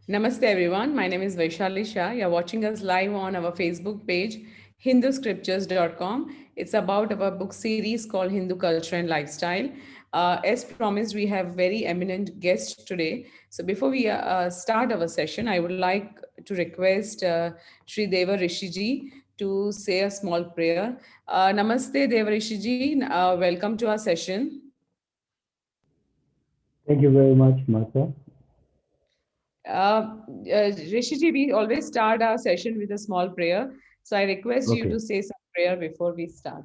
Namaste everyone. My name is Vaishali Shah. You're watching us live on our Facebook page, hinduscriptures.com. It's about our book series called Hindu Culture and Lifestyle. As promised, we have very eminent guest today. So before we start our session, I would like to request Sri Deva Rishiji to say a small prayer. Namaste Deva Rishiji. Welcome to our session. Thank you very much, Martha. Rishiji, we always start our session with a small prayer. So I request you Okay, to say some prayer before we start.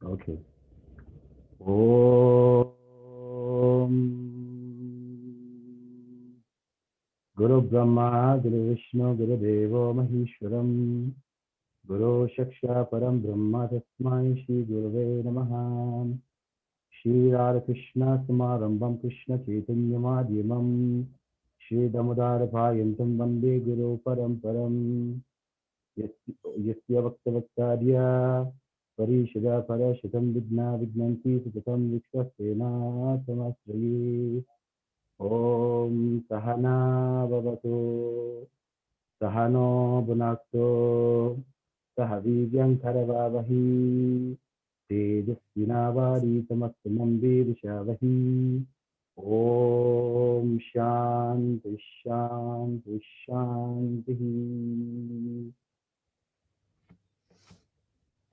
okay. Om Guru Brahma, Guru Vishnu, Guru Devo Maheshwaram, Guru Shaksha Param Brahma Tasmai Shri Gurave Namaha. Shri Radha Krishna Samarambam Krishna Chaitanya Madhyamam Shri Damodara Bhayantam Vande Guru Paramparam. यस्य वक्तवक्तार्य परीषदा परशतं विघ्ना विघ्नन्ति सततं विश्वसेनाथमाश्रये ॐ सहना भवतु सहनो भुनक्तु सह वीर्यङ्करवावहै तेजस्विनावारीतमस्तु विदिशावहै ॐ शान्ति शान्ति शान्तिः.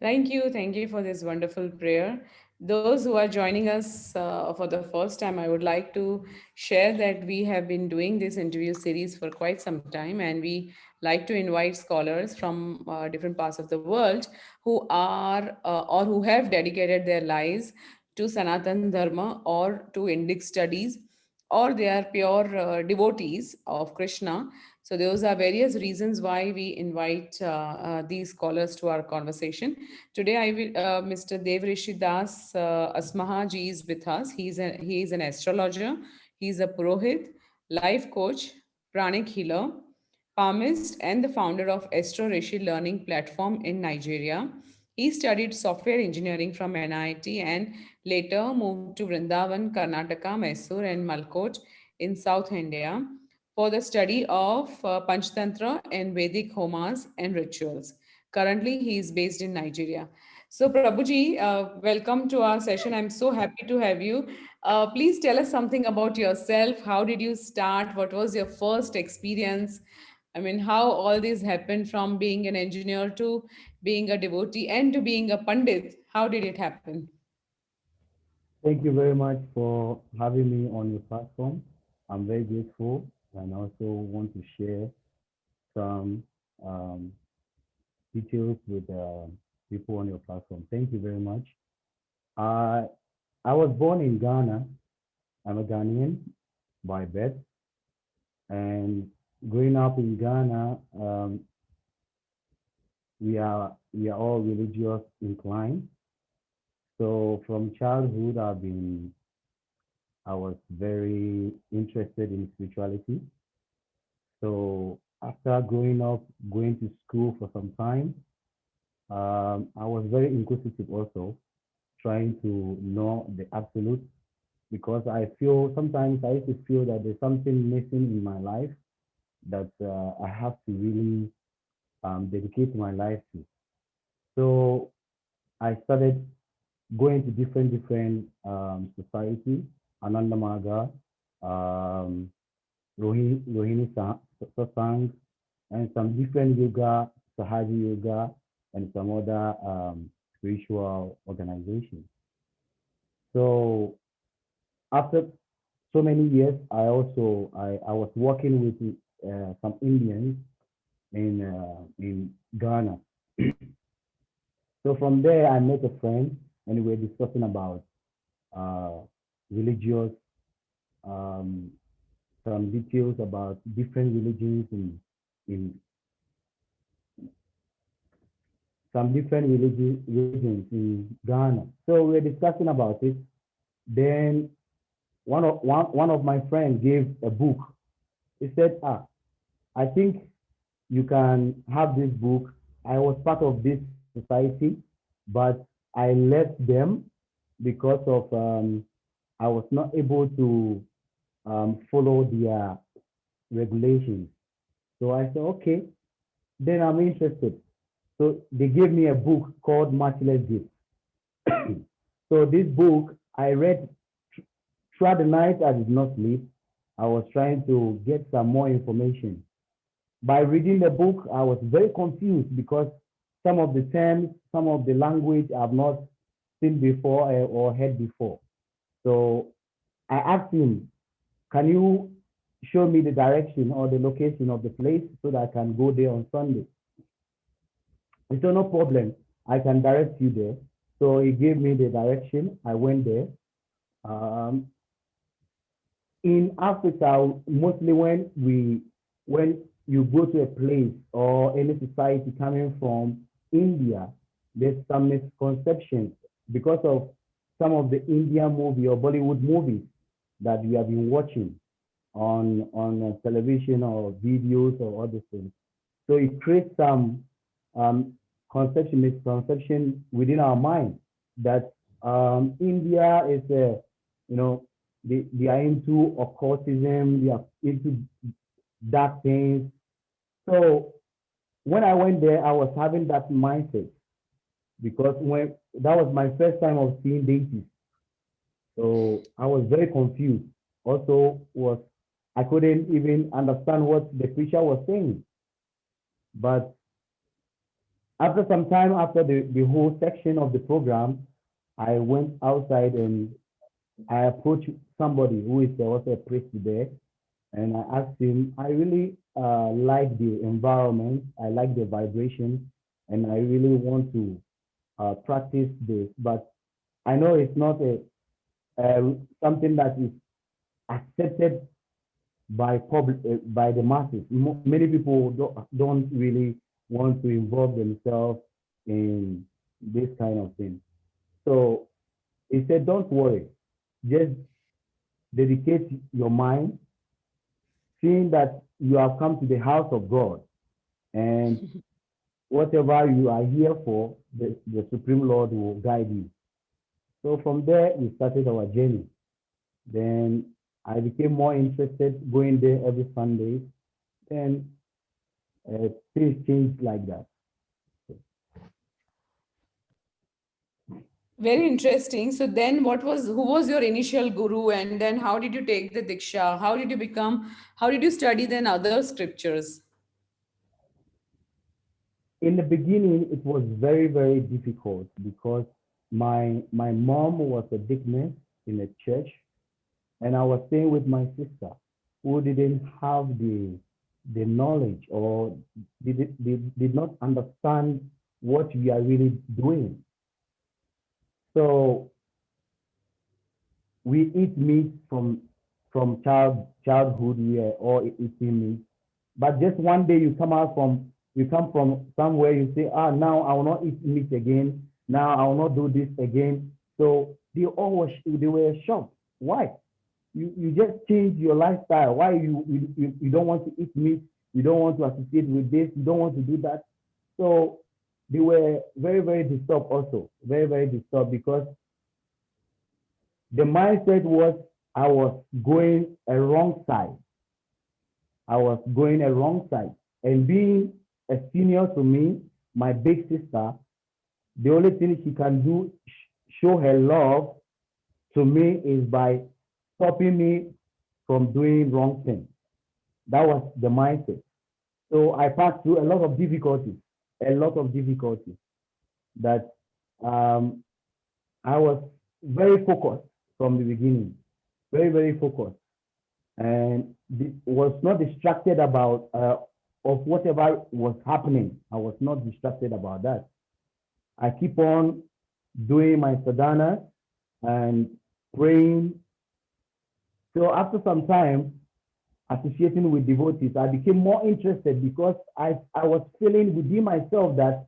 Thank you for this wonderful prayer. Those who are joining us for the first time, I would like to share that we have been doing this interview series for quite some time, and we like to invite scholars from different parts of the world who are or who have dedicated their lives to Sanatan Dharma or to Indic studies, or they are pure devotees of Krishna. So those are various reasons why we invite these scholars to our conversation. Today, Mr. Dev Rishi Das Asmaha ji is with us. He is an astrologer. He is a purohit, life coach, pranic healer, palmist, and the founder of Astro Rishi Learning Platform in Nigeria. He studied software engineering from NIT and later moved to Vrindavan, Karnataka, Mysore, and Malkot in South India for the study of Panchtantra and Vedic homas and rituals. Currently, he is based in Nigeria. So, Prabhuji, welcome to our session. I'm so happy to have you. Please tell us something about yourself. How did you start? What was your first experience? I mean, how all this happened from being an engineer to being a devotee and to being a pandit? How did it happen? Thank you very much for having me on your platform. I'm very grateful and also want to share some um, details with people on your platform. Thank you very much. I I was born in Ghana. I'm a Ghanaian by birth, and growing up in Ghana, we are all religious inclined. So from childhood, I was very interested in spirituality. So after growing up, going to school for some time, I was very inquisitive also, trying to know the absolute because I feel sometimes I used to feel that there's something missing in my life that I have to really dedicate my life to. So I started going to different society, Ananda Marga, um, Rohini Satsang, and some different yoga, Sahaja yoga, and some other spiritual organizations. So after so many years, I was working with some Indians in Ghana. So from there, I met a friend, and we were discussing about uh, religious um, some details about different religions in some different religions in Ghana. So we were discussing about it. Then one of my friends gave a book. He said, I think you can have this book. I was part of this society, but I left them because of I was not able to follow their regulations. So I said, okay, then I'm interested. So they gave me a book called Matchless Gifts. So this book I read throughout the night. I did not sleep. I was trying to get some more information. By reading the book, I was very confused because some of the terms, some of the language I've not seen before or heard before. So I asked him, can you show me the direction or the location of the place so that I can go there on Sunday? He said, no problem. I can direct you there. So he gave me the direction. I went there. Um, in Africa, mostly when you go to a place or any society coming from India, there's some misconceptions because of some of the Indian movie or Bollywood movies that we have been watching on television or videos or other things. So it creates some um, misconception within our mind that India is a, you know, they are into occultism, they are into dark things. So when I went there, I was having that mindset because when that was my first time of seeing deities. So I was very confused. Also, was I couldn't even understand what the preacher was saying. But after some time, after the whole section of the program, I went outside and I approached somebody who is also a priest there, and I asked him, I really like the environment, I like the vibration, and I really want to practice this, but I know it's not something that is accepted by public by the masses. Many people don't really want to involve themselves in this kind of thing. So he said, don't worry, just dedicate your mind, seeing that you have come to the house of God and whatever you are here for, the Supreme Lord will guide you. So from there, we started our journey. Then I became more interested going there every Sunday. Then things changed like that. Very interesting. So then who was your initial guru, and then how did you take the Diksha? How did you study then other scriptures? In the beginning, it was very, very difficult because my mom was a deaconess in a church, and I was staying with my sister who didn't have the knowledge or did not understand what we are really doing. So we eat meat from childhood. We are all eating meat, but just one day you come from somewhere, you say, now I will not eat meat again. Now I will not do this again. So they were shocked. Why? You just change your lifestyle. Why you don't want to eat meat? You don't want to associate with this. You don't want to do that. So they were very, very disturbed also. Very, very disturbed because the mindset was I was going a wrong side. I was going a wrong side. And being a senior to me, my big sister, the only thing she can do, show her love to me is by stopping me from doing wrong things. That was the mindset. So I passed through a lot of difficulties that um, I was very focused from the beginning, very, very focused, and was not distracted about of whatever was happening. I was not distracted about that. I keep on doing my sadhana and praying. So after some time associating with devotees, I became more interested because I was feeling within myself that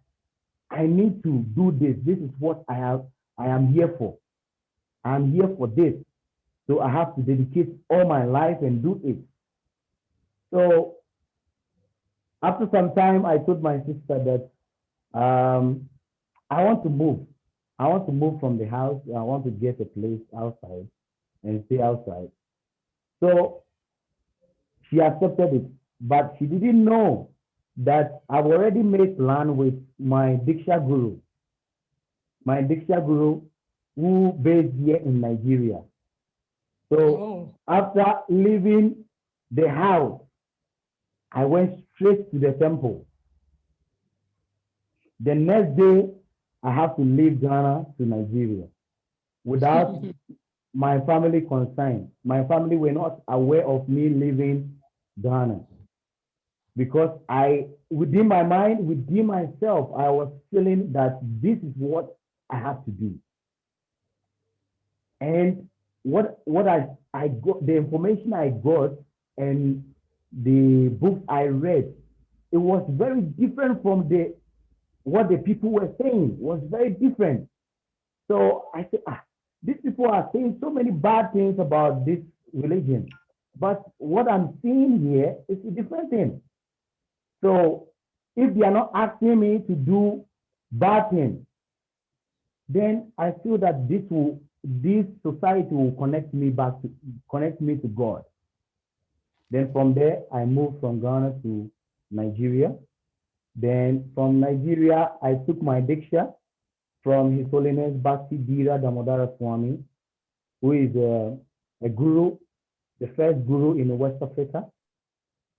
I need to do this. This is what I am here for. I'm here for this. So I have to dedicate all my life and do it. So after some time, I told my sister that I want to move. I want to move from the house. I want to get a place outside and stay outside. So she accepted it, but she didn't know that I've already made plan with my Diksha Guru, who based here in Nigeria. So Oh. after leaving the house, I went straight to the temple. The next day, I have to leave Ghana to Nigeria without my family concerned. My family were not aware of me leaving Ghana because within my mind, within myself, I was feeling that this is what I have to do. And what I got, the information I got and the books I read, it was very different from the what the people were saying. It was very different. So I said, these people are saying so many bad things about this religion, but what I'm seeing here is a different thing. So if they are not asking me to do bad things, then I feel that this society will connect me to God. Then from there, I moved from Ghana to Nigeria. Then from Nigeria, I took my Diksha from His Holiness Bhakti Dira Damodara Swami, who is a guru, the first guru in West Africa,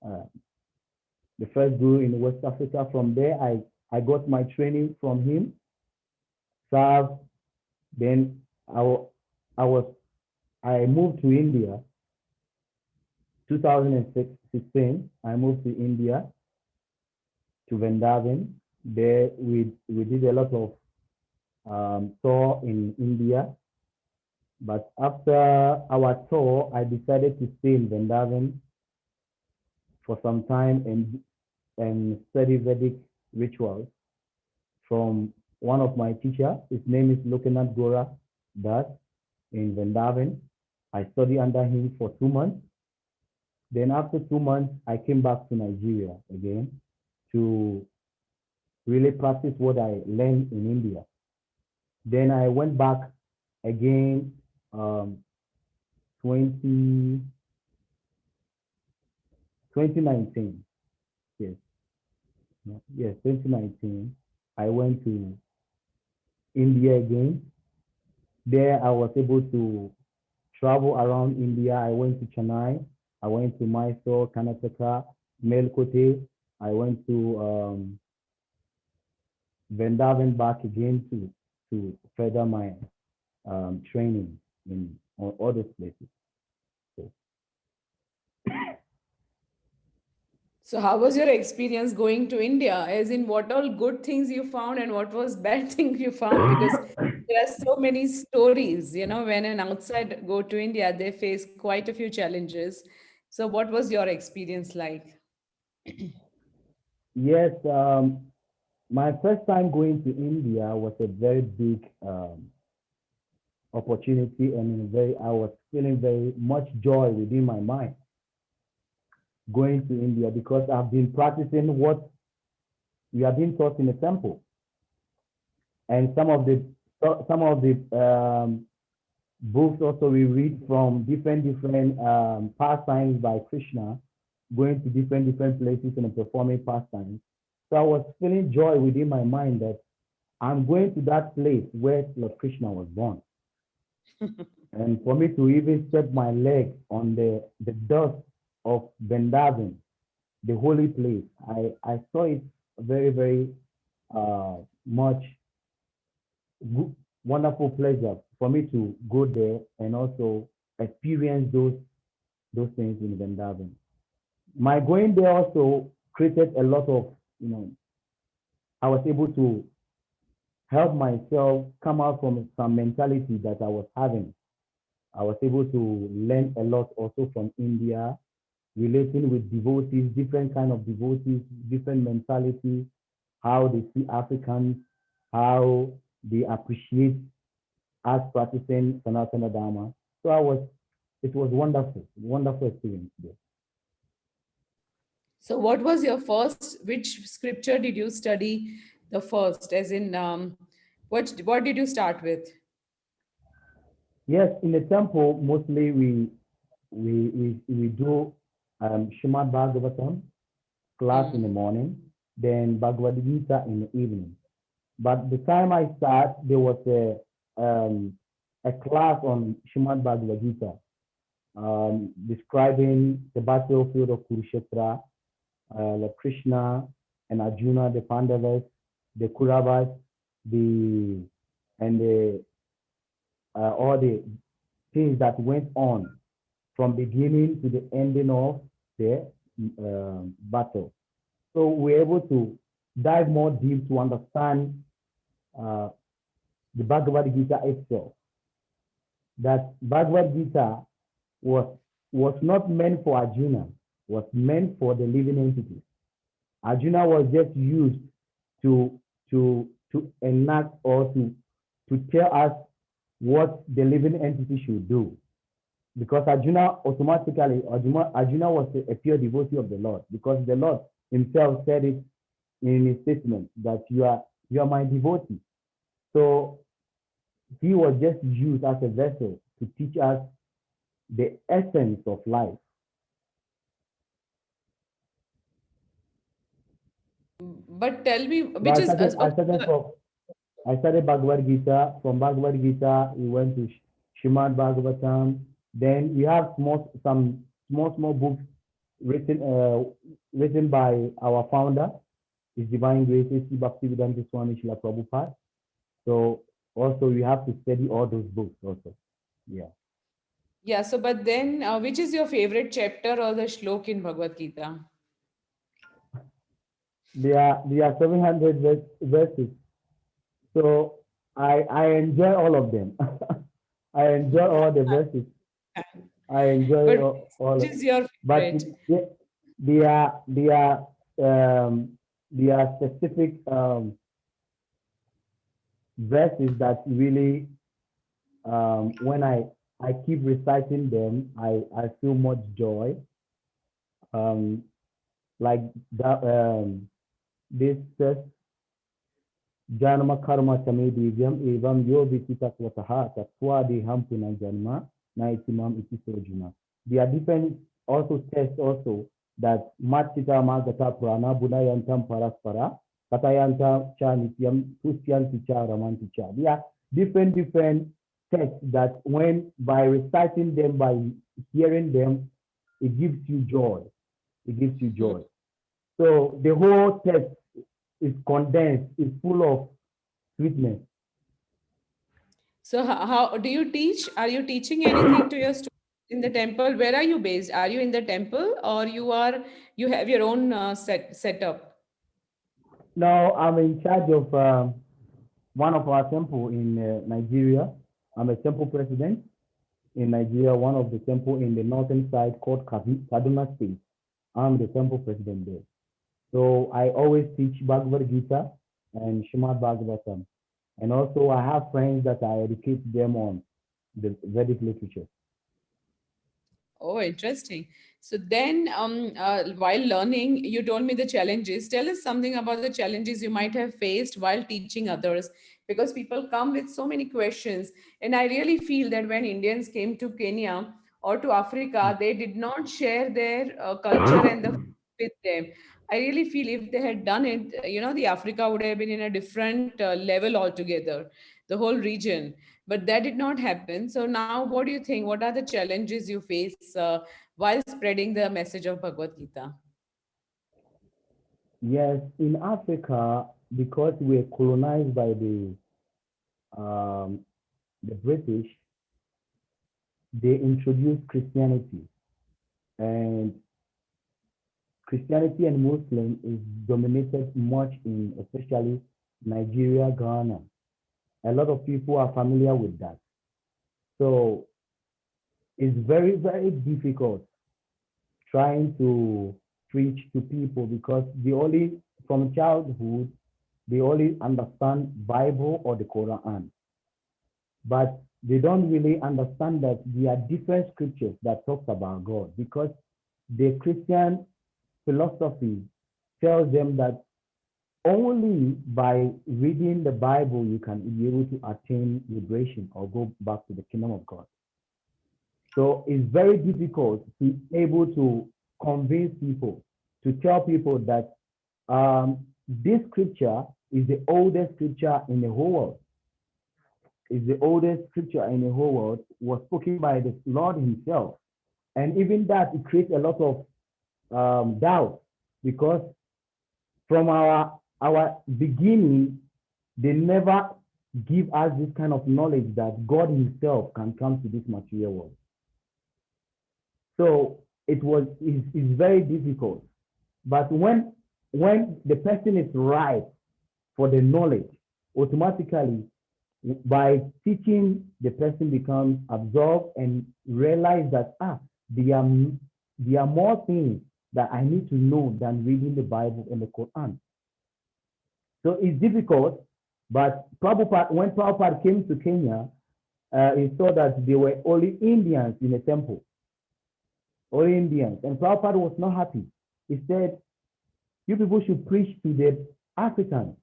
uh, the first guru in West Africa. From there, I got my training from him, served. Then I was I moved to India 2016. I moved to India to Vrindavan. There we did a lot of tour in India. But after our tour, I decided to stay in Vrindavan for some time and study Vedic rituals from one of my teachers. His name is Lokanath Gora Das in Vrindavan. I studied under him for 2 months. Then after 2 months, I came back to Nigeria again to really practice what I learned in India. Then I went back again 20, 2019. Yes, yes, 2019. I went to India again. There I was able to travel around India. I went to Chennai. I went to Mysore, Karnataka, Melkote. I went to Vrindavan back again to further my training in all those places. So, So, how was your experience going to India? As in, what all good things you found and what was bad things you found? Because there are so many stories, when an outside go to India, they face quite a few challenges. So, what was your experience like? yes, my first time going to India was a very big opportunity, and I was feeling very much joy within my mind going to India because I've been practicing what we have been taught in the temple, and some of the books also we read from different pastimes by Krishna, going to different places and performing pastimes. So I was feeling joy within my mind that I'm going to that place where Lord Krishna was born. And for me to even step my leg on the dust of Vrindavan, the holy place, I saw it very, very much wonderful pleasure for me to go there and also experience those things in Vrindavan. My going there also created a lot of, I was able to help myself come out from some mentality that I was having. I was able to learn a lot also from India, relating with devotees, different kind of devotees, different mentality, how they see Africans, how they appreciate us practicing Sanatana Dharma. So it was wonderful, wonderful experience there. So, what was your first? Which scripture did you study the first? As in, what did you start with? Yes, in the temple, mostly we do Srimad Bhagavatam class in the Mm. morning, then Bhagavad Gita in the evening. But the time I start, there was a class on Srimad Bhagavad Gita, describing the battlefield of Kurukshetra, like Krishna and Arjuna, the Pandavas, the Kauravas, the and the all the things that went on from beginning to the ending of the battle. So we're able to dive more deep to understand uh, the Bhagavad Gita itself. That Bhagavad Gita was was not meant for Arjuna, was meant for the living entities. Arjuna was just used to to enact or to tell us what the living entity should do. Because Arjuna automatically, Arjuna was a pure devotee of the Lord, because the Lord himself said it in his statement that you are my devotee. So he was just used as a vessel to teach us the essence of life. But tell me, So which is okay. I started Bhagavad Gita. From Bhagavad Gita, we went to Shrimad Bhagavatam. Then we have some small books written written by our founder, His Divine Grace, A.C. Bhaktivedanta Swami Srila Prabhupada. So also we have to study all those books also. Yeah. Yeah, so but then which is your favorite chapter or the shlok in Bhagavad Gita? There are 700 verses. So I enjoy all of them. I enjoy all the verses. I enjoy But all which of, is your but favorite? they they are specific verses that really when I keep reciting them, I feel much joy. Um, like that this says Janma karma tame divyam evam yo viti tatvataha tatwa puna janma naitimam iti sojuna. There are different also tests also that matita magata prana bunayantam paraspara katayanta cha nityam tusyanti cha ramanti cha. There are different tests that when by reciting them, by hearing them, it gives you joy. It gives you Hmm. joy. So the whole text is condensed, is full of sweetness. So how do you teach? Are you teaching anything to your students in the temple? Where are you based? Are you in the temple or you have your own setup? Now I'm in charge of one of our temple in Nigeria. I'm a temple president in Nigeria, one of the temple in the northern side called Kaduna State. I'm the temple president there. So I always teach Bhagavad Gita and Srimad Bhagavatam. And also I have friends that I educate them on the Vedic literature. Oh, interesting. So then, while learning, you told me the challenges. Tell us something about the challenges you might have faced while teaching others, because people come with so many questions. And I really feel that when Indians came to Kenya or to Africa, they did not share their culture and the food with them. I really feel if they had done it, the Africa would have been in a different level altogether, the whole region, but that did not happen. So now what do you think, what are the challenges you face while spreading the message of Bhagavad Gita? Yes, in Africa, because we're colonized by um, the British, they introduced Christianity, and Christianity and Muslim is dominated much in especially Nigeria, Ghana. A lot of people are familiar with that. So it's very difficult trying to preach to people because from childhood, they only understand Bible or the Quran, but they don't really understand that there are different scriptures that talks about God, because the Christian philosophy tells them that only by reading the Bible you can be able to attain liberation or go back to the kingdom of God. So it's very difficult to be able to convince people, to tell people that this scripture is the oldest scripture in the whole world. Is the oldest scripture in the whole world, was spoken by the Lord Himself. And even that, it creates a lot of doubt, because from our beginning, they never give us this kind of knowledge that God Himself can come to this material world. So it's very difficult. But when the person is right for the knowledge, automatically by teaching, the person becomes absorbed and realize that there are more things that I need to know than reading the Bible and the Quran. So it's difficult, but Prabhupada, when Prabhupada came to Kenya, he saw that there were only Indians in the temple, only Indians, and Prabhupada was not happy. He said, you people should preach to the Africans,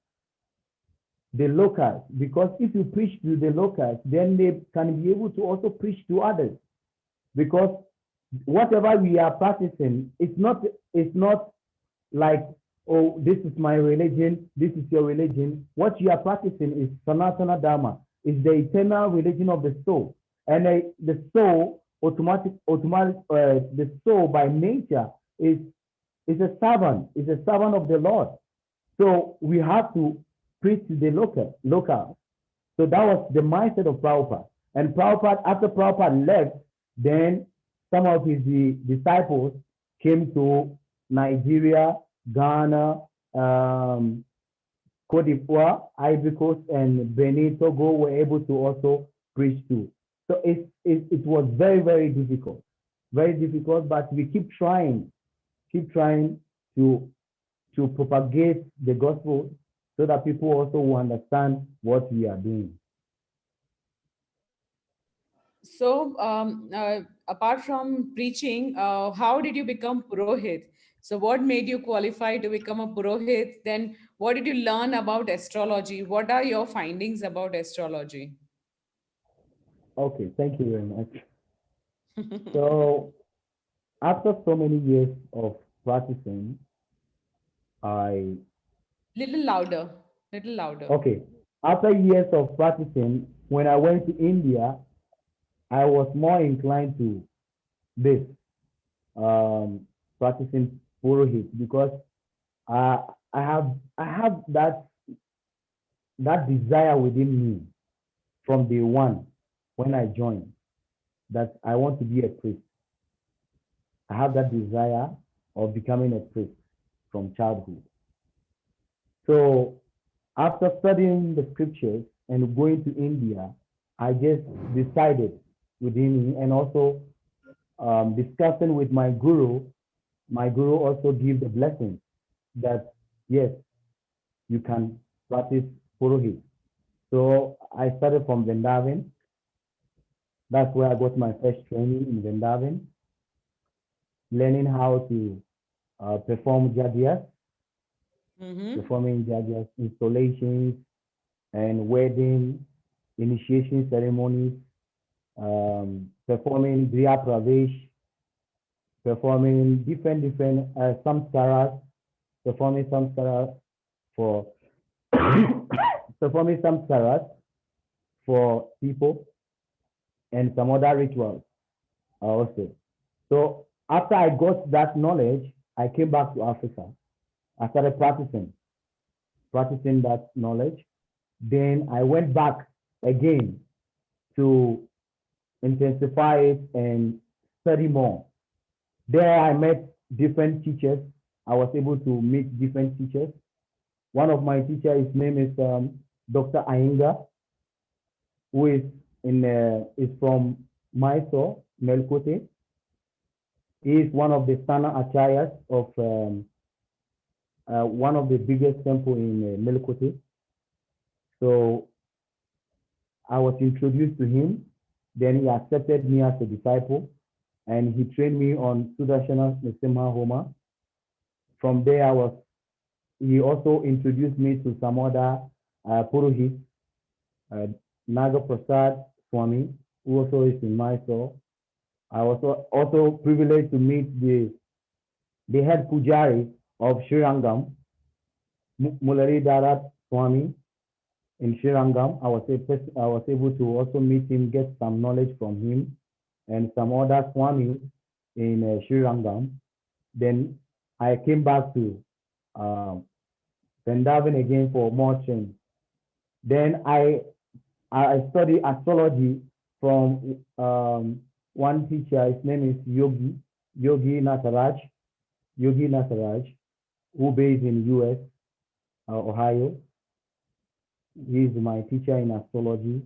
the locals, because if you preach to the locals, then they can be able to also preach to others. Because whatever we are practicing, it's not like, oh, this is my religion, this is your religion. What you are practicing is Sanatana Dharma, is the eternal religion of the soul. And the soul, the soul by nature is a servant of the Lord. So we have to preach to the local. So that was the mindset of Prabhupada. And Prabhupada, after Prabhupada left, then some of his disciples came to Nigeria, Ghana, Cote d'Ivoire, Ivory Coast, and Benin, Togo were able to also preach to. So it was very, very difficult, but we keep trying to propagate the gospel so that people also will understand what we are doing. So, apart from preaching, how did you become Purohit? So, what made you qualify to become a Purohit? Then, what did you learn about astrology? What are your findings about astrology? Okay, thank you very much. So, after so many years of practicing, I Little louder, little louder. okay. After years of practicing, when I went to India, I was more inclined to this practicing Purohit, because uh, I have that desire within me from day one when I joined, that I want to be a priest. I have that desire of becoming a priest from childhood. So after studying the scriptures and going to India, I just decided within me, and also discussing with my guru. My guru also gave the blessing that yes, you can practice Purohit. So I started from Vrindavan. That's where I got my first training in Vrindavan, learning how to perform jagyas, Mm-hmm. performing jagyas, installations, and wedding, initiation ceremonies, performing Driya Pravesh, performing different samskaras, performing samskaras for performing samskaras for people, and some other rituals also. So after I got that knowledge, I came back to Africa. I started practicing that knowledge. Then I went back again to intensify it and study more. There I met different teachers. I was able to meet different teachers. One of my teachers, his name is Dr. Ainga, who is from Mysore, Melkote. He is one of the Sana Acharyas of one of the biggest temple in Melkote. So I was introduced to him. Then he accepted me as a disciple, and he trained me on Sudarshana Nrsimha Homa. From there, he also introduced me to some other Purohits, uh, Naga Prasad Swami, who also is in Mysore. I was also privileged to meet the the head Pujari of Srirangam, Darat Swami in Srirangam. I was able to also meet him, get some knowledge from him, and some other Swami in Srirangam. Then I came back to um, Pendaven again for more training. Then I studied astrology from one teacher. His name is Yogi Nasaraj, who based in U.S. Ohio. He's my teacher in astrology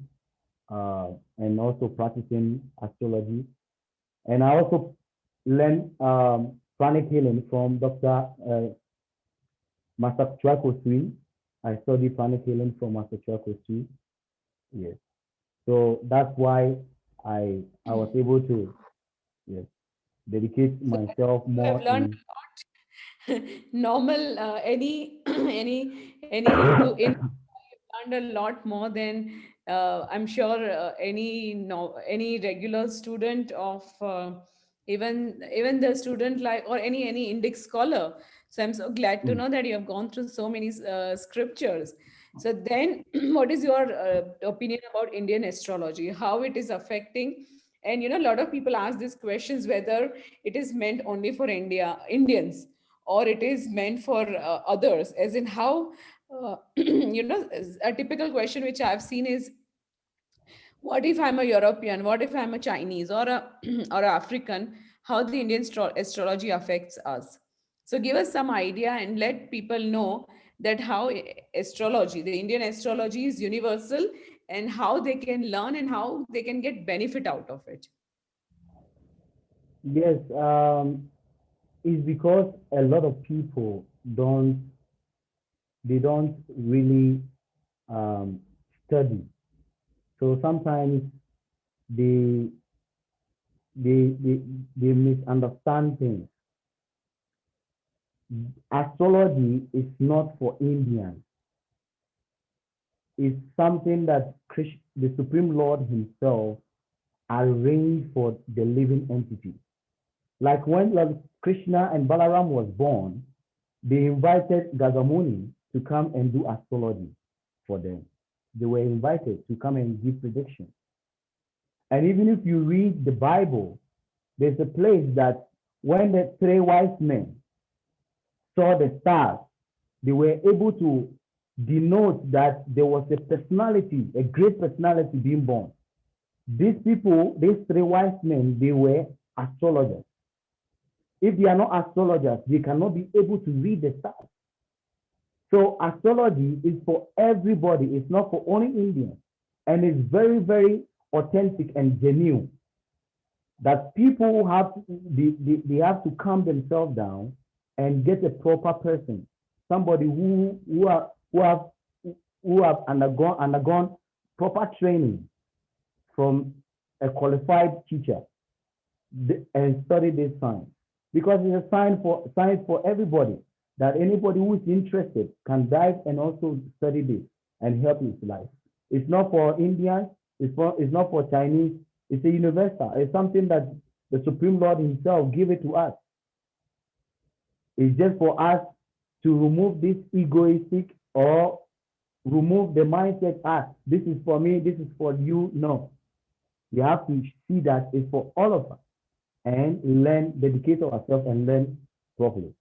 and also practicing astrology. And I also learned pranic healing from Dr. Master Chwako Sui. I studied pranic healing from Master Chwako Sui. Yes. So that's why I was able to, yes, dedicate So myself you have more learned in. normal any to in learned a lot more than I'm sure any no, any regular student of even the student like or any Indic scholar. So I'm so glad to Mm. know that you have gone through so many scriptures. So then, what is your opinion about Indian astrology? How it is affecting? And a lot of people ask these questions whether it is meant only for Indians or it is meant for others, as in how a typical question which I've seen is, what if I'm a European? What if I'm a Chinese or a or a African? How the Indian astrology affects us? So give us some idea and let people know that how astrology, the Indian astrology, is universal and how they can learn and how they can get benefit out of it. Yes, it's because a lot of people don't really um, study. So sometimes they they misunderstand things. Astrology is not for Indians. It's something that the Supreme Lord Himself arranged for the living entity. Like when Lord Krishna and Balaram was born, they invited Gagamuni to come and do astrology for them. They were invited to come and give predictions. And even if you read the Bible, there's a place that when the three wise men saw the stars, they were able to denote that there was a personality, a great personality being born. These people, these three wise men, they were astrologers. If they are not astrologers, they cannot be able to read the stars. So astrology is for everybody. It's not for only Indians. And it's very, very authentic and genuine that people have they have to calm themselves down and get a proper person, somebody who have undergone proper training from a qualified teacher and study this science, because it's a science for everybody, that anybody who is interested can dive and also study this and help his life. It's not for Indians, it's not for Chinese, it's a universal. It's something that the Supreme Lord Himself gave it to us. It's just for us to remove this egoistic or remove the mindset, this is for me, this is for you. No. We have to see that it's for all of us and learn, dedicate ourselves and learn properly.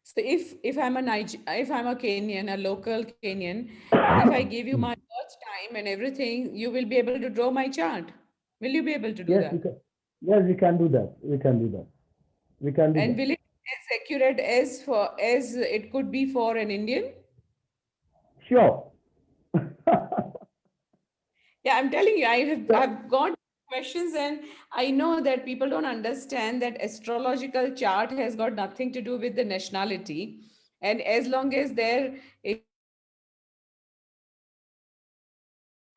So if I'm a Kenyan, a local Kenyan, and if I give you my birth time and everything, you will be able to draw my chart. Will you be able to do Yes, that? we can do that. We can do that. We can do And that. will it be as accurate as it could be for an Indian? Sure. Yeah, I'm telling you, So, I've got questions and I know that people don't understand that astrological chart has got nothing to do with the nationality. And as long as there is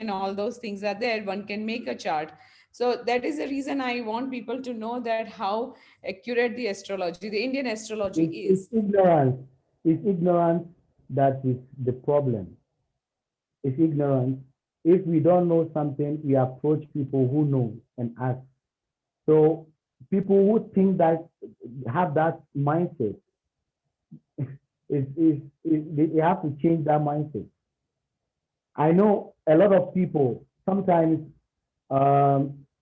and all those things are there, one can make a chart. So that is the reason I want people to know that how accurate the astrology, the Indian astrology it's is. ignorance. It's ignorance that is the problem. It's ignorance. If we don't know something, we approach people who know and ask. So People who think that have that mindset they have to change that mindset. I know a lot of people sometimes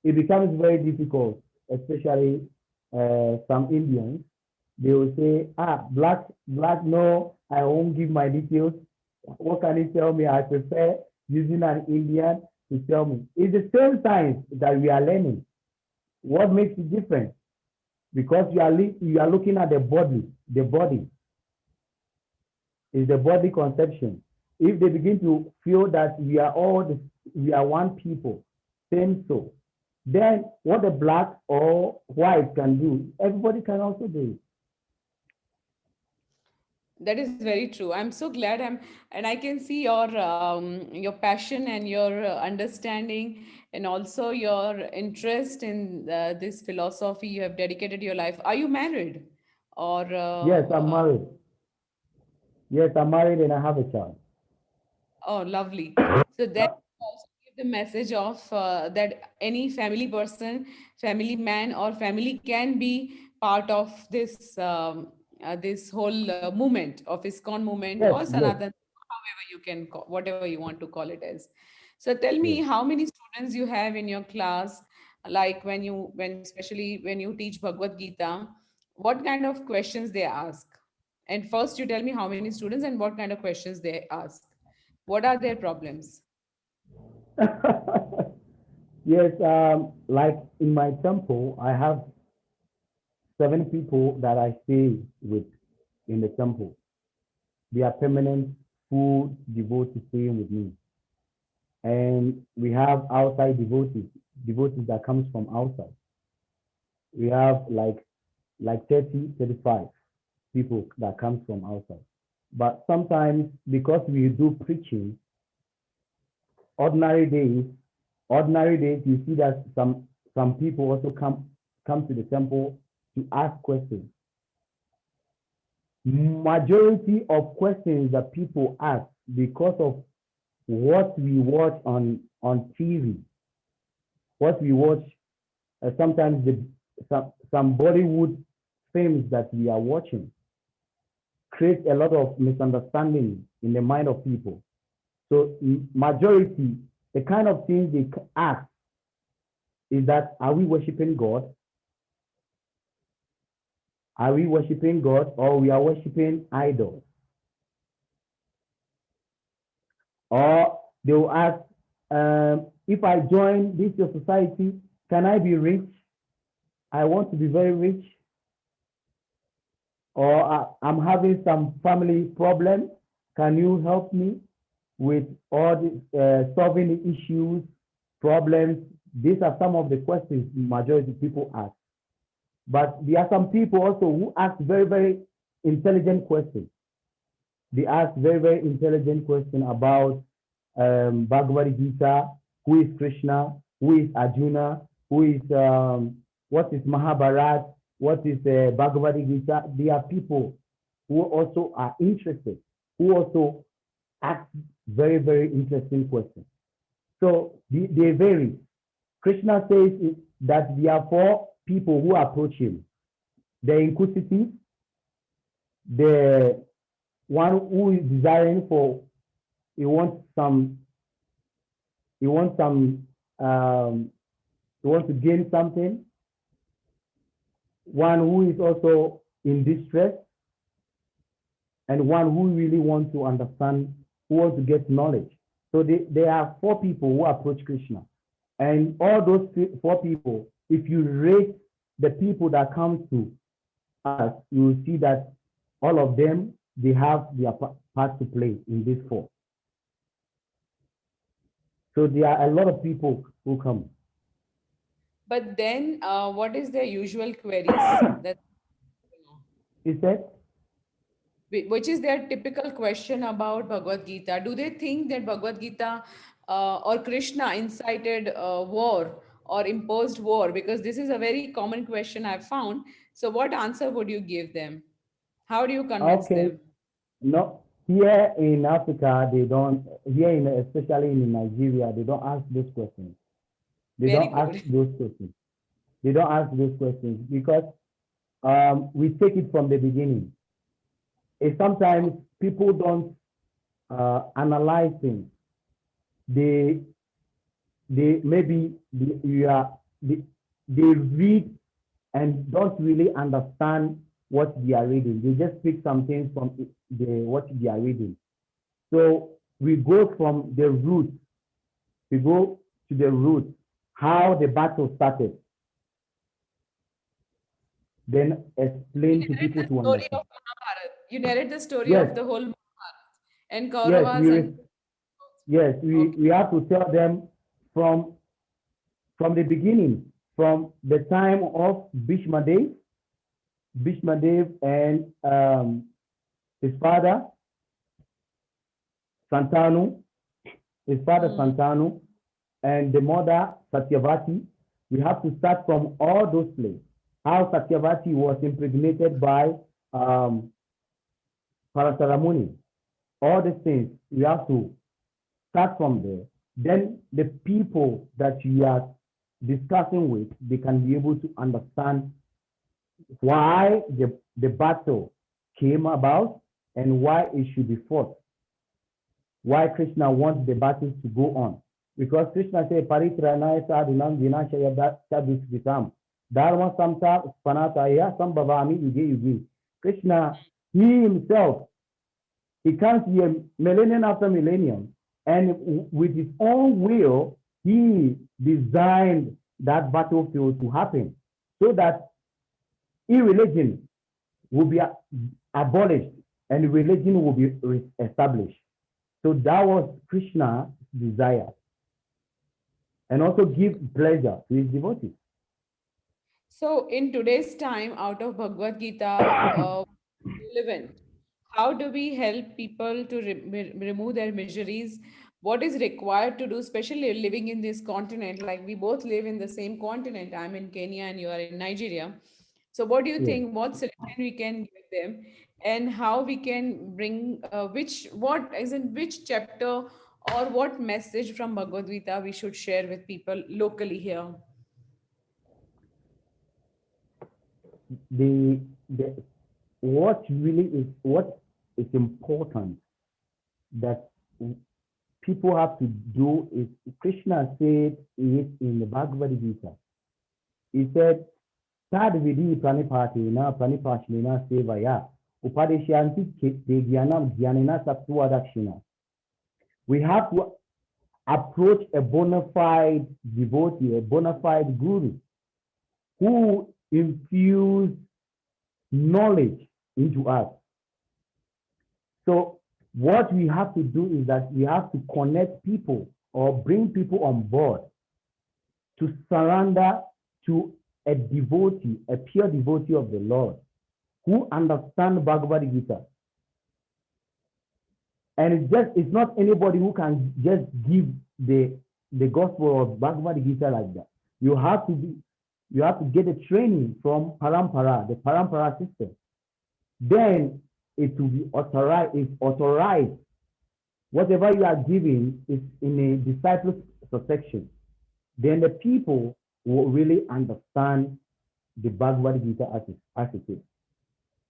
it becomes very difficult, especially some Indians. They will say, black, no, I won't give my details. What can you tell me? I prefer using an Indian to tell me. It's the same science that we are learning. What makes it different? Because you are looking at the body. The body is the body conception. If they begin to feel that we are one people, same soul, then what the black or white can do, everybody can also do That is very true. I'm so glad and I can see your passion and your understanding and also your interest in this philosophy. You have dedicated your life. Are you married? Or it. Yes, I'm married. Yes, I'm married and I have a child. oh, lovely. So that also give the message of that any family person, family man, or family can be part of this whole movement of ISKCON movement Yes, or yes, Sanatan, however you can call, whatever you want to call it as. So tell yes. me how many students you have in your class, like when especially when you teach Bhagavad Gita, what kind of questions they ask? And first you tell me how many students and what kind of questions they ask. What are their problems? Yes, like in my temple, I have 7 people that I stay with in the temple. They are permanent full devotees staying with me. And we have outside devotees that comes from outside. We have like 30, 35 people that comes from outside. But sometimes because we do preaching, ordinary days, you see that some people also come to the temple to ask questions. Majority of questions that people ask because of what we watch on TV, what we watch sometimes some Bollywood films that we are watching create a lot of misunderstanding in the mind of people. So majority, the kind of things they ask is that are we worshiping God? Are we worshiping God or we are worshiping idols? Or they will ask, if I join this your society, can I be rich? I want to be very rich. Or I'm having some family problem. Can you help me with all the solving the issues, problems? These are some of the questions majority people ask. But there are some people also who ask very, very intelligent questions. They ask very, very intelligent questions about Bhagavad Gita, who is Krishna, who is Arjuna, who is what is Mahabharat, what is Bhagavad Gita. There are people who also are interested, who also ask very, very interesting questions. So they vary. Krishna says that there are 4 people who approach him: the inquisitive, the one who is desiring for he wants some he wants some he wants to gain something, one who is also in distress, and one who really wants to understand, who wants to get knowledge. So there are 4 people who approach Krishna. And all those 4 people, if you rate the people that come to us, you will see that all of them, they have their part to play in this 4. So there are a lot of people who come. But then, what is their usual queries? That He said, which is their typical question about Bhagavad Gita? Do they think that Bhagavad Gita or Krishna incited war or imposed war? Because this is a very common question I've found. So, what answer would you give them? How do you convince okay, them? no, here in Africa, they don't, here in, especially in Nigeria, they don't ask those questions. They Very don't ask good. those questions. They don't ask those questions because we take it from the beginning. Sometimes people don't analyze things. They you are they read and don't really understand what they are reading. They just pick some things from what they are reading. So we go from the root. We go to the root, how the battle started, then You explain to narrate people the to story understand. of Mahabharata. You narrate the story Yes, of the whole Mahabharata and yes, Kauravas and yes, okay. we have to tell them from the beginning, from the time of Bhishma Dev and his father Santanu, his father Hmm. Santanu, and the mother Satyavati. We have to start from all those places. How Satyavati was impregnated by um, Parasaramuni. All these things we have to start from there. Then the people that you are discussing with, they can be able to understand why the battle came about and why it should be fought. Why Krishna wants the battles to go on. Because Krishna said, Paritranaya sadhunam vinashaya chadusvitam. Dharma samta spanataya sambhavami yuge yuge. Krishna, he himself, he comes here millennium after millennium, and with his own will, he designed that battlefield to happen so that irreligion will be abolished and religion will be established. So that was Krishna's desire, and also give pleasure to his devotees. So in today's time, out of Bhagavad Gita, relevant, how do we help people to remove their miseries? What is required to do, especially living in this continent? Like we both live in the same continent. I'm in Kenya and you are in Nigeria. So what do you Yes. think? What solution we can give them, and how we can bring what is in which chapter or what message from Bhagavad Gita we should share with people locally here? The what is important that people have to do is Krishna said it in the Bhagavad Gita. He said, Tad vidi pranipati pranipashnina sevaya upadeshyanti tegyanam dhyanina sattva dakshina. We have to approach a bona fide devotee, a bona fide guru who infuse knowledge into us. So what we have to do is that we have to connect people or bring people on board to surrender to a devotee, a pure devotee of the Lord, who understand Bhagavad Gita. And it's not anybody who can just give the gospel of Bhagavad Gita like that. You have to be you have to get a training from Parampara, the Parampara system. Then it will be authorized. It's authorized. Whatever you are giving is in a disciple section. Then the people will really understand the Bhagavad Gita as it is.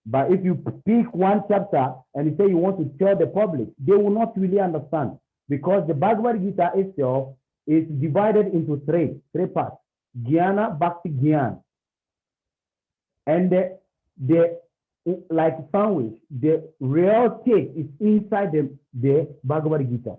But if you pick one chapter and you say you want to tell the public, they will not really understand because the Bhagavad Gita itself is divided into three parts: Jnana, Bhakti, Jnana, and the like sandwich, the real taste is inside the Bhagavad Gita.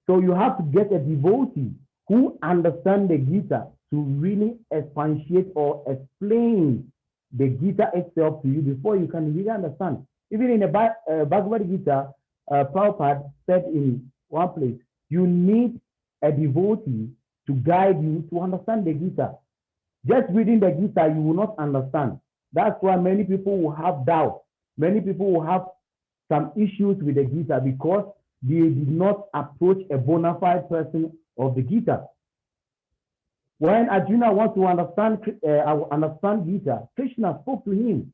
So you have to get a devotee who understands the Gita to really expatiate or explain the Gita itself to you before you can really understand. Even in the Bhagavad Gita, Prabhupada said in one place, you need a devotee to guide you to understand the Gita. Just reading the Gita, you will not understand. That's why many people will have doubt. Many people will have some issues with the Gita because they did not approach a bona fide person of the Gita. When Arjuna wants to understand Gita, Krishna spoke to him.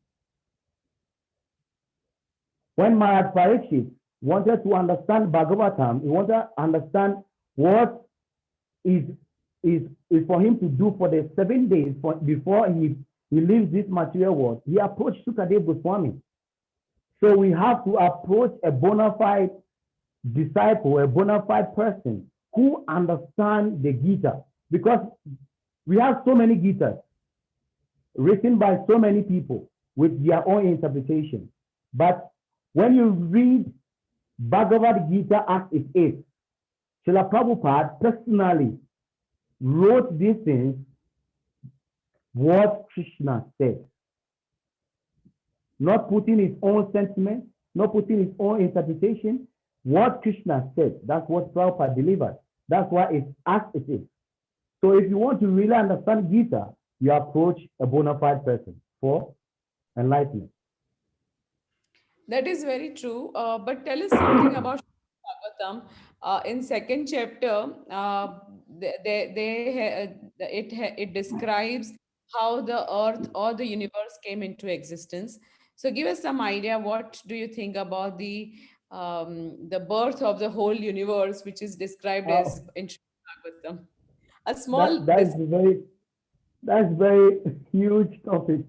When Maharaj Parikshit wanted to understand Bhagavatam, he wanted to understand what is is for him to do for the 7 days before he leaves this material world. He approached Sukadeva Goswami. So we have to approach a bona fide disciple, a bona fide person who understands the Gita, because we have so many Gitas written by so many people with their own interpretation. But when you read Bhagavad Gita as it is, Srila Prabhupada personally wrote these things, what Krishna said, not putting his own sentiment, not putting his own interpretation. What Krishna said, that's what Prabhupada delivered. That's why it's as it is. So if you want to really understand Gita, you approach a bona fide person for enlightenment. That is very true. But tell us something about Bhagavatam. In second chapter, it describes how the earth or the universe came into existence. So give us some idea. What do you think about the birth of the whole universe, which is described Uh, as in Srimad Bhagavatam? A that small that is very that's very huge topic.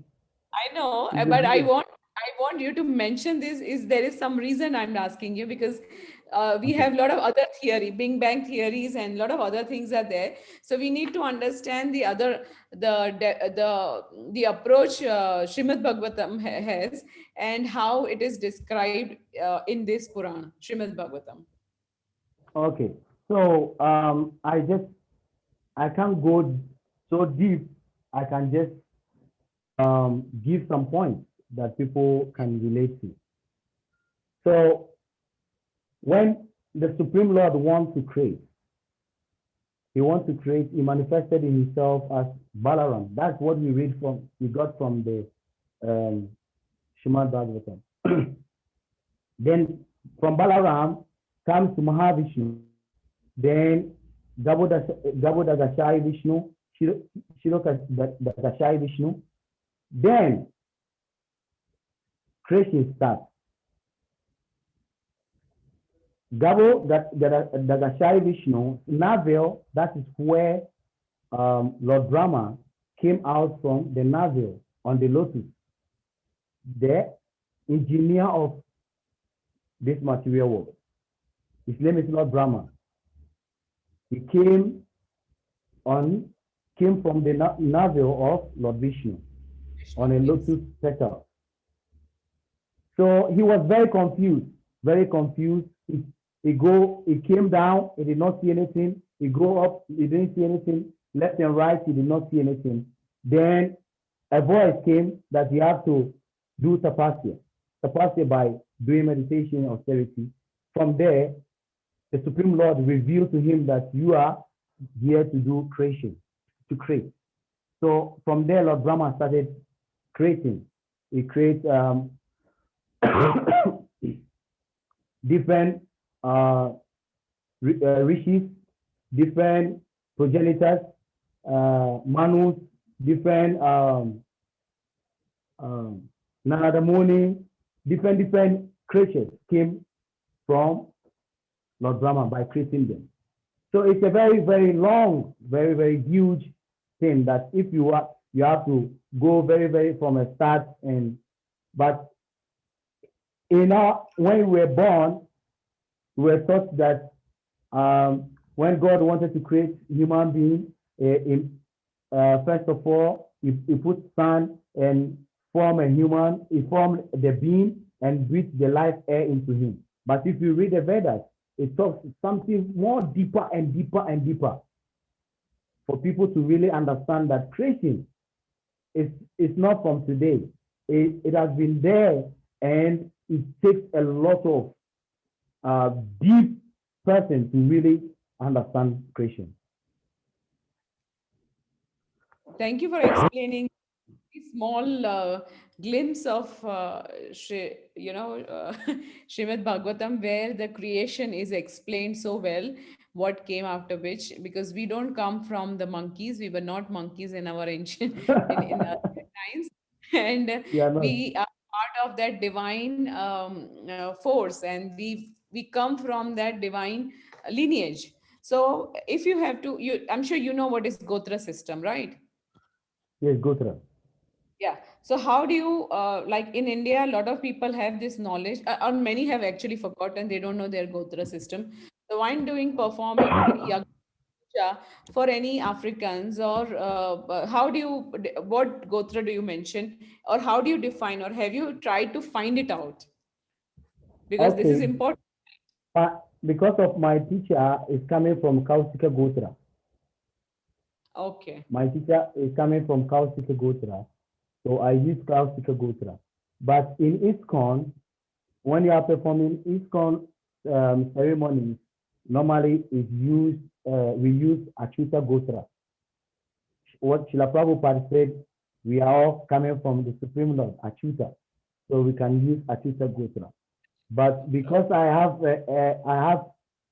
I know, It's a but very I want you to mention this. Is there is some reason I'm asking you because we okay. have a lot of other theory, Big Bang theories, and a lot of other things are there. So we need to understand the approach Srimad Bhagavatam has and how it is described in this Puran, Srimad Bhagavatam. Okay. So I can't go so deep. I can just give some points that people can relate to. So when the Supreme Lord wants to create, he manifested in himself as Balaram. That's what we got from the um, Srimad Bhagavatam. Then from Balaram comes to Mahavishnu. Then Gabodagashai Vishnu, Shirokagashai Vishnu. Then creation starts. Gabodagashai Vishnu, navel, that is where Lord Brahma came out from the navel on the lotus. The engineer of this material world. His name is Lord Brahma. He on came from the navel of Lord Vishnu on a Vishnu, yes. lotus petal. So he was very confused, very confused. He came down, he did not see anything. He go up, he didn't see anything. Left and right, he did not see anything. Then a voice came that he had to do tapasya. Tapasya by doing meditation, austerity. From there, the Supreme Lord revealed to him that you are here to do creation, to create. So from there, Lord Brahma started creating. He created different rishis, different progenitors, manus, different Narada Muni, different creatures came from Lord Brahma by creating them. So it's a very, very long, very, very huge thing that if you have to go very, very from a start. But when we were born, we were taught that when God wanted to create human being, first of all, he put sun and form a human. He formed the being and breathed the life air into him. But if you read the Vedas, it talks something more deeper and deeper and deeper for people to really understand that creation is not from today. It has been there, and it takes a lot of deep person to really understand creation. Thank you for explaining small glimpse of Srimad Bhagavatam where the creation is explained so well what came after which, because we don't come from the monkeys, we were not monkeys in our ancient in earlier times, and Yeah, not. we are part of that divine force, and we come from that divine lineage. So if you have to, I'm sure you know what is Gotra system, right? Yes, Gotra. Yeah. So how do you like in India? A lot of people have this knowledge, or many have actually forgotten. They don't know their Gotra system. So when doing performing Yagcha for any Africans, or how do you what Gotra do you mention, or how do you define, or have you tried to find it out? Because this is Okay, important. because of my teacher is coming from Kausika Gotra. Okay. My teacher is coming from Kausika Gotra, so I use Kausika Gotra. But in ISKCON, when you are performing ISKCON ceremonies, normally we use Achyuta Gotra. What Srila Prabhupada said, we are all coming from the Supreme Lord, Achyuta, so we can use Achyuta Gotra. But because I have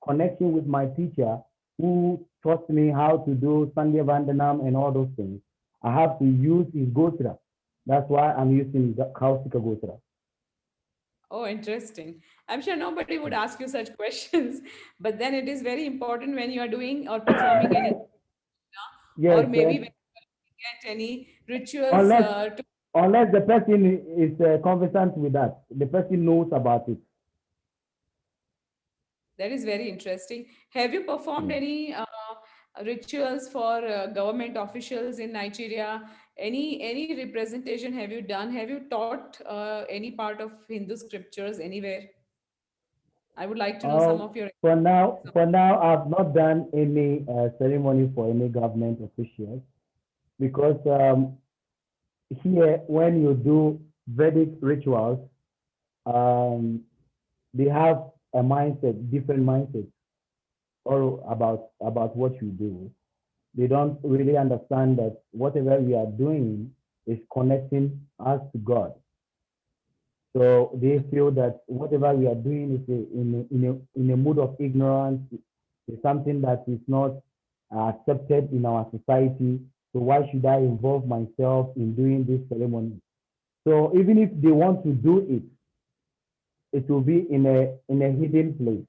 connection with my teacher who taught me how to do Sandhya Vandanam and all those things, I have to use his Gotra. That's why I'm using the Kausika Gotra. Oh, interesting. I'm sure nobody would ask you such questions, but then it is very important when you are doing or performing any, Yes, or maybe when you get any rituals unless to. unless the person is conversant with that, the person knows about it. That is very interesting. Have you performed Yeah. any rituals for government officials in Nigeria? Any representation have you done? Have you taught any part of Hindu scriptures anywhere? I would like to know some Um, of your. for now, I've not done any ceremony for any government officials because here, when you do Vedic rituals, um, they have a mindset, different mindset, all about what you do. They don't really understand that whatever we are doing is connecting us to God. So they feel that whatever we are doing is in a mood of ignorance, is something that is not accepted in our society. So why should I involve myself in doing this ceremony? So even if they want to do it, it will be in a hidden place.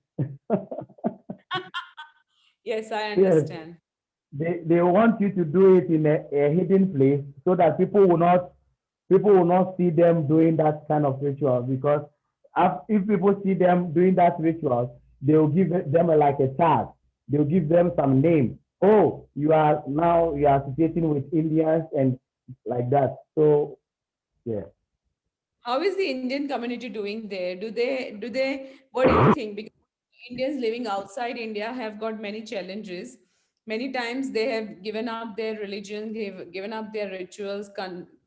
Yes, I Yes, understand. they want you to do it in a hidden place so that people will not see them doing that kind of ritual because if people see them doing that ritual, they will give them like a tag. They'll give them some name. Oh, you are associating with Indians and like that. So yeah. How is the Indian community doing there? What do you think? Because Indians living outside India have got many challenges. Many times they have given up their religion, they've given up their rituals,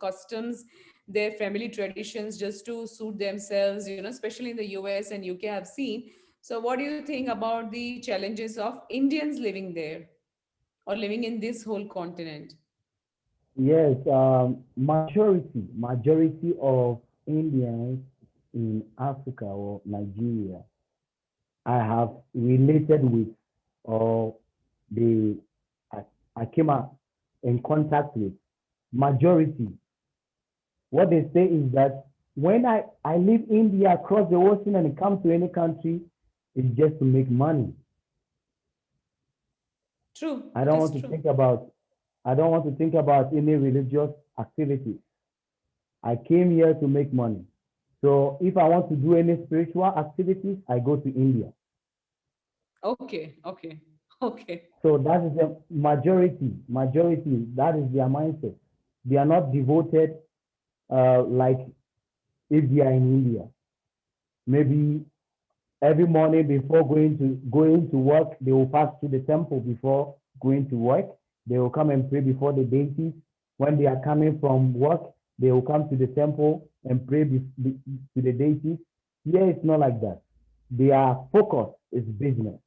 customs, their family traditions just to suit themselves, especially in the US and UK I've seen. So what do you think about the challenges of Indians living there or living in this whole continent? Yes, majority of Indians in Africa or Nigeria, I have related with, or they I, I came up in contact with. Majority, what they say is that when I leave India across the ocean and come to any country, it's just to make money. True, I it don't is want to true. think about I don't want to think about any religious activity. I came here to make money. So if I want to do any spiritual activities, I go to India. Okay, okay, okay. So that is the majority, that is their mindset. They are not devoted like if they are in India. Maybe every morning before going to work, they will pass to the temple before going to work. They will come and pray before the deities. When they are coming from work, they will come to the temple and pray to the deities. Here it's not like that. Their focus is business.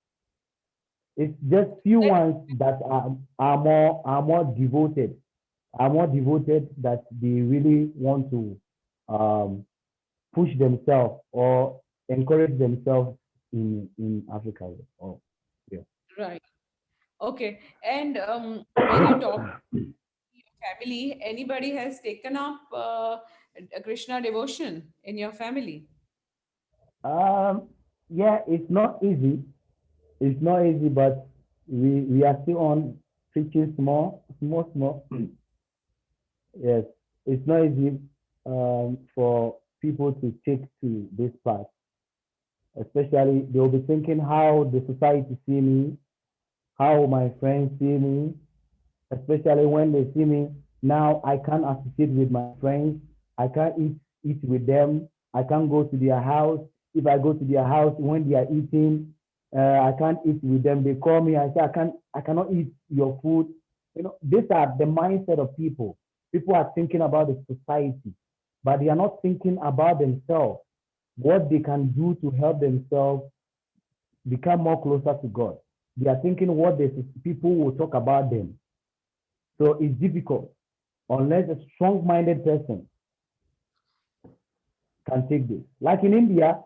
It's just few ones that are more devoted that they really want to um, push themselves or encourage themselves in Africa. Oh, yeah. Right. Okay. And when you talk to your family, anybody has taken up a Krishna devotion in your family? Yeah, it's not easy. It's not easy, but we are still on preaching small. Yes, it's not easy for people to take to this path. Especially, they'll be thinking how the society see me, how my friends see me, especially when they see me now. I can't associate with my friends. I can't eat with them. I can't go to their house. If I go to their house when they are eating, I can't eat with them. They call me. I say I cannot eat your food. You know, these are the mindset of people. People are thinking about the society, but they are not thinking about themselves, what they can do to help themselves become more closer to God. They are thinking what the people will talk about them. So it's difficult unless a strong-minded person can take this. Like in India,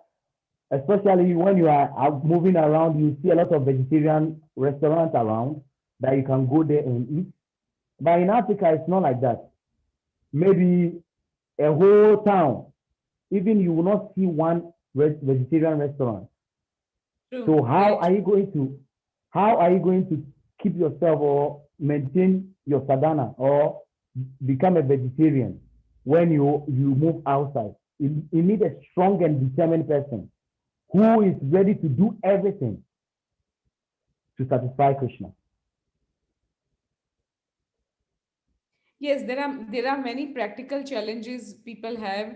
especially when you are out moving around, you see a lot of vegetarian restaurants around that you can go there and eat. But in Africa, it's not like that. Maybe a whole town, even you will not see one vegetarian restaurant. True, So very true. how are you going to keep yourself or maintain your sadhana or become a vegetarian when you move outside? You need a strong and determined person who is ready to do everything to satisfy Krishna. Yes, there are many practical challenges people have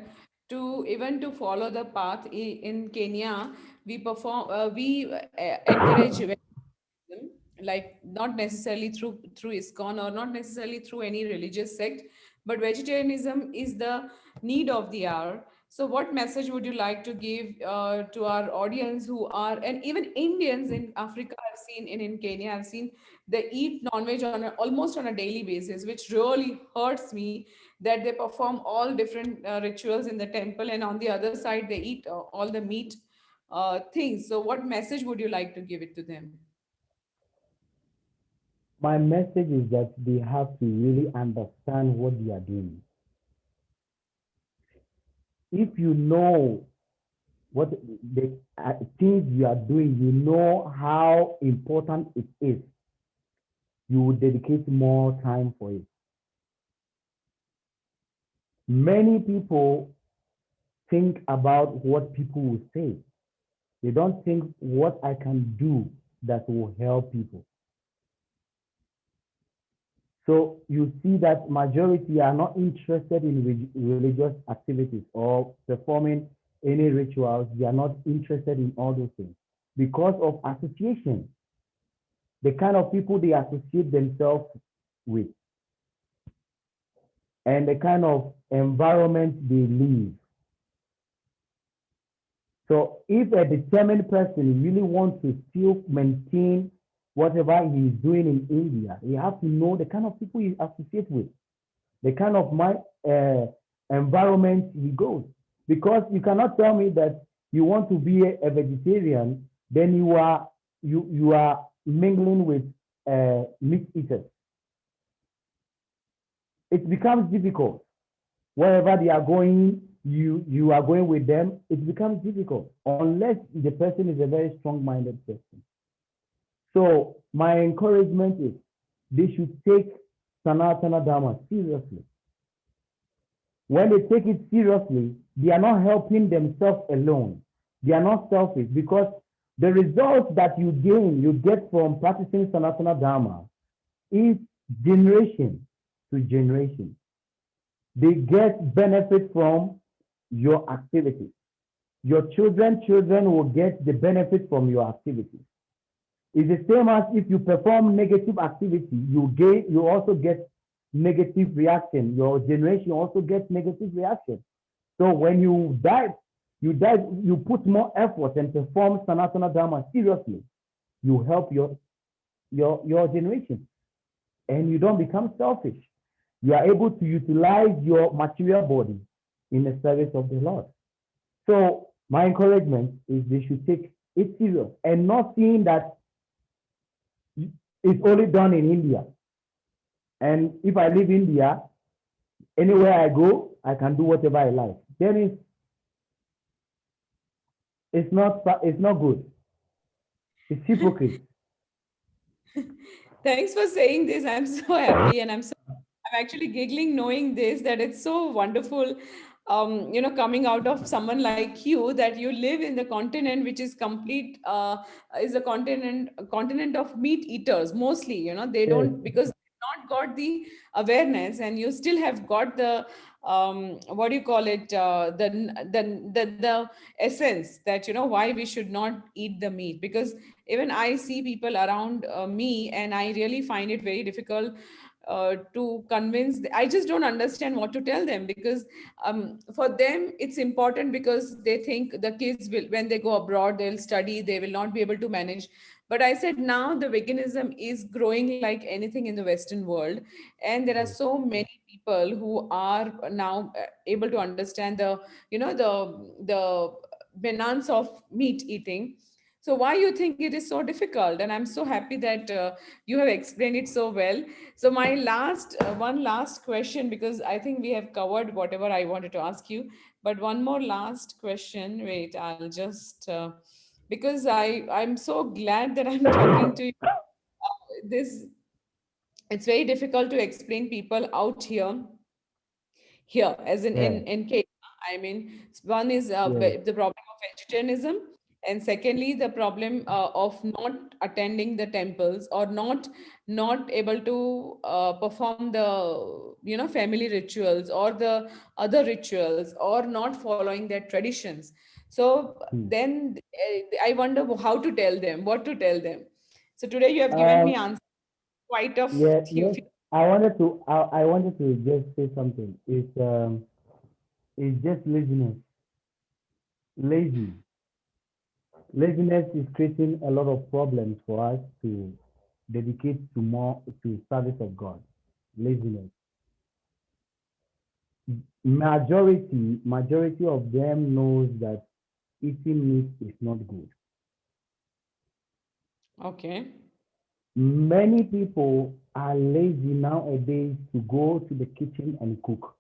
to even to follow the path. In Kenya, we encourage vegetarianism, like not necessarily through ISKCON or not necessarily through any religious sect, but vegetarianism is the need of the hour. So, what message would you like to give to our audience who are, and even Indians in Africa? I've seen in Kenya, I've seen they eat non-veg almost on a daily basis, which really hurts me that they perform all different rituals in the temple, and on the other side they eat all the meat things. So, what message would you like to give it to them? My message is that they have to really understand what they are doing. If you know what the things you are doing, you know how important it is, you will dedicate more time for it. Many people think about what people will say. They don't think what I can do that will help people. So you see that majority are not interested in religious activities or performing any rituals. They are not interested in all those things because of association, the kind of people they associate themselves with, and the kind of environment they live. So if a determined person really wants to still maintain whatever he is doing in India, he has to know the kind of people he associates with, the kind of environment he goes. Because you cannot tell me that you want to be a vegetarian, then you are mingling with meat eaters. It becomes difficult. Wherever they are going, you are going with them. It becomes difficult unless the person is a very strong-minded person. So my encouragement is they should take Sanatana Dharma seriously. When they take it seriously, they are not helping themselves alone. They are not selfish because the results that you get from practicing Sanatana Dharma is generation to generation. They get benefit from your activities. Your children will get the benefit from your activities. It's the same as if you perform negative activity, you also get negative reaction. Your generation also gets negative reaction. So when you put more effort and perform Sanatana Dharma seriously, you help your generation and you don't become selfish. You are able to utilize your material body in the service of the Lord. So my encouragement is they should take it serious and not seeing that it's only done in India. And if I leave India, anywhere I go, I can do whatever I like. Then it's not good. It's hypocrite. Thanks for saying this. I'm so happy, and I'm actually giggling knowing this, that it's so wonderful, coming out of someone like you, that you live in the continent which is complete, is a continent of meat eaters mostly. They Yes. don't, because they've not got the awareness, and you still have got the, what do you call it, the essence, that why we should not eat the meat. Because even I see people around me, and I really find it very difficult to convince. I just don't understand what to tell them, because for them it's important, because they think the kids will, when they go abroad, they'll study, they will not be able to manage. But I said, now the veganism is growing like anything in the Western world, and there are Yes. so many people who are now able to understand the, the benefits of meat eating. So why you think it is so difficult? And I'm so happy that you have explained it so well. So my one last question, because I think we have covered whatever I wanted to ask you. But one more last question. Wait, I'll just because I'm so glad that I'm talking to you. This, it's very difficult to explain people out here, as Yeah. in Kenya. I mean, one is Yes. the problem of vegetarianism, and secondly the problem of not attending the temples, or not able to perform the, family rituals, or the other rituals, or not following their traditions. So Hmm. then I wonder how to tell them, what to tell them. So today you have given me Um, answer quite a yeah, few. yes. I wanted to just say something. It's just laziness. Lazy. Laziness is creating a lot of problems for us to dedicate to more to service of God. Laziness. Majority of them knows that eating meat is not good. Okay. Many people are lazy nowadays to go to the kitchen and cook.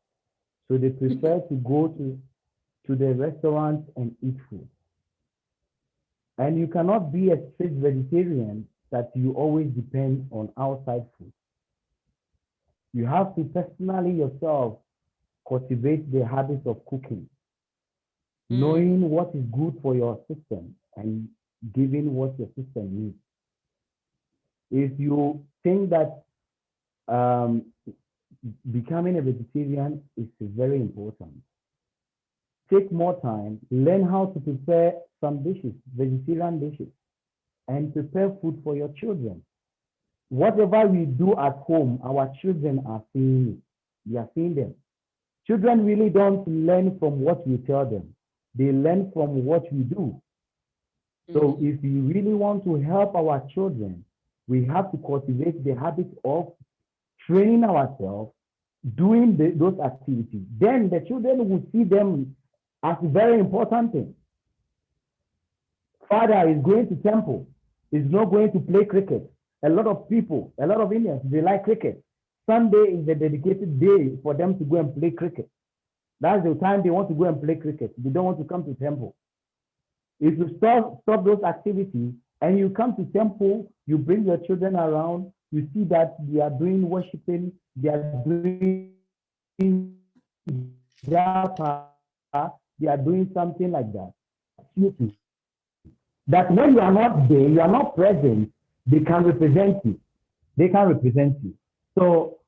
So they prefer to go to the restaurants and eat food. And you cannot be a strict vegetarian that you always depend on outside food. You have to personally yourself cultivate the habit of cooking, Mm. knowing what is good for your system and giving what your system needs. If you think that um, becoming a vegetarian is very important, take more time, learn how to prepare some dishes, vegetarian dishes, and prepare food for your children. Whatever we do at home, our children are seeing it. We are seeing them. Children really don't learn from what we tell them. They learn from what we do. So Mm. if we really want to help our children, we have to cultivate the habit of training ourselves, doing those activities. Then the children will see them as a very important thing. Father is going to temple, is not going to play cricket. A lot of people, a lot of Indians, they like cricket. Sunday is a dedicated day for them to go and play cricket. That's the time they want to go and play cricket. They don't want to come to temple. If you stop those activities and you come to temple, you bring your children around, you see that they are doing worshiping, they are doing japa, they are doing something like that. You that when you are not there, you are not present, they can represent you. They can represent you. So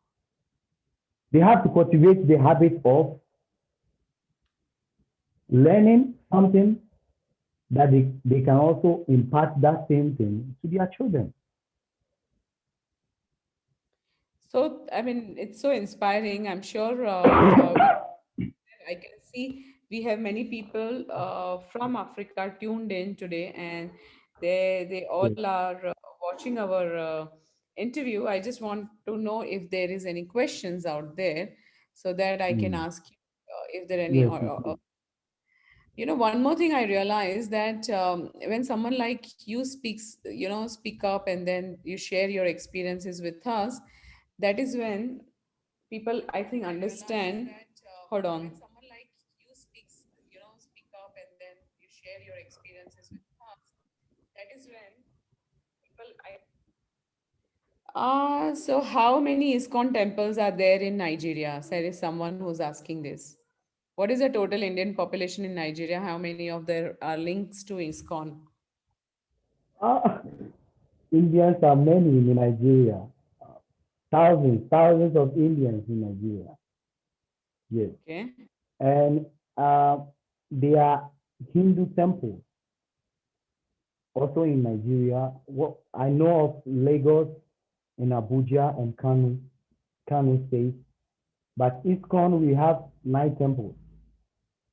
they have to cultivate the habit of learning something that they can also impart that same thing to their children. So, I mean, it's so inspiring. I'm sure I can see we have many people from Africa tuned in today, and they all Yes. are watching our interview. I just want to know if there is any questions out there, so that I can Mm. ask you if there are any. Yes, you see. One more thing I realized, that when someone like you speaks, speak up, and then you share your experiences with us, that is when people, I think, understand. Hold on. So how many ISKCON temples are there in Nigeria? There is someone who's asking this. What is the total Indian population in Nigeria? How many of there are links to ISKCON? Ah, Indians are many in Nigeria. Thousands of Indians in Nigeria. Yes. Okay. And uh, there are Hindu temples also in Nigeria. What I know of Lagos in Abuja and Kano State. But ISKCON, we have nine temples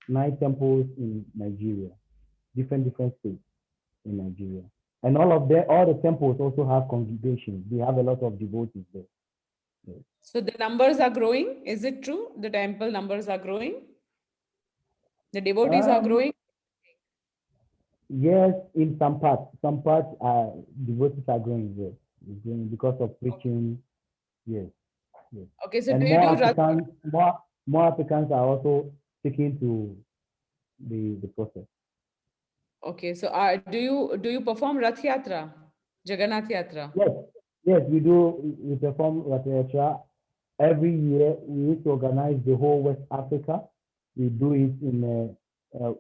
in Nigeria, different states in Nigeria. And all the temples also have congregations. We have a lot of devotees there. Yes. So the numbers are growing. Is it true? The temple numbers are growing. The devotees are Um, growing. yes, in some parts, devotees are going, yes, going because of preaching. Yes, yes. Okay. So And do you do Rath? more Africans are also sticking to the process. Okay. So do you perform Rath Yatra, Jagannath Yatra? Yes, yes, we perform Ratayatra every year. We used to organize the whole West Africa. We do it in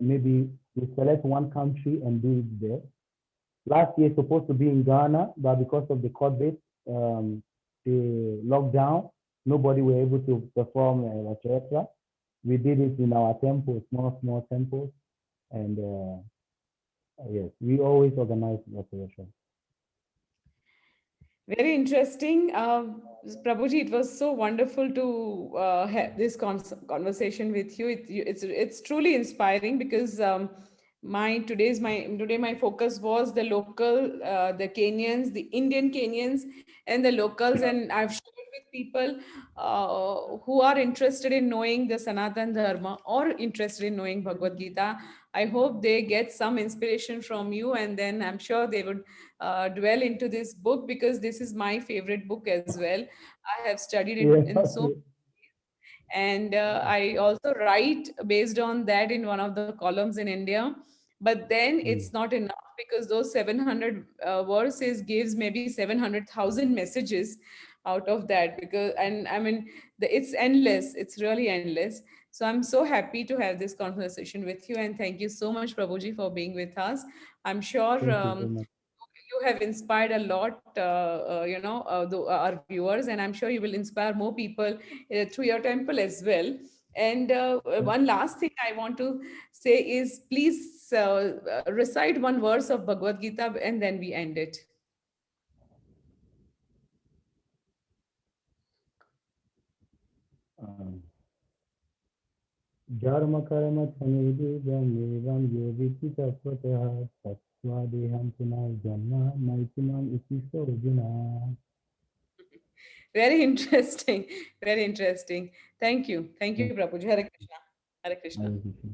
maybe we select one country and do it there. Last year supposed to be in Ghana, but because of the COVID, the lockdown, nobody were able to perform Ratayatra. We did it in our temples, small temples, and yes, we always organize Ratayatra. Very interesting. Prabhuji, it was so wonderful to have this conversation with you. It's truly inspiring because today my focus was the local, the Kenyans, the Indian Kenyans, and the locals, and I've shared with people who are interested in knowing the Sanatan Dharma or interested in knowing Bhagavad Gita. I hope they get some inspiration from you, and then I'm sure they would dwell into this book because this is my favorite book as well. I have studied it Yeah, in so, okay. and I also write based on that in one of the columns in India. But then Mm. it's not enough because those 700 verses gives maybe 700,000 messages out of that. Because, and I mean, it's endless. It's really endless. So I'm so happy to have this conversation with you, and thank you so much, Prabhuji, for being with us. I'm sure Thank you very much. you have inspired a lot, our viewers, and I'm sure you will inspire more people through your temple as well. And one last thing I want to say is please recite one verse of Bhagavad Gita and then we end it. Dharma karma thanudevam yo viti tatvataha tattvadeham punai janma naitimam iti sojuna. Very interesting. Very interesting. Thank you. Thank you, Prabhuji. Hare Krishna. Hare Krishna. Hare Krishna.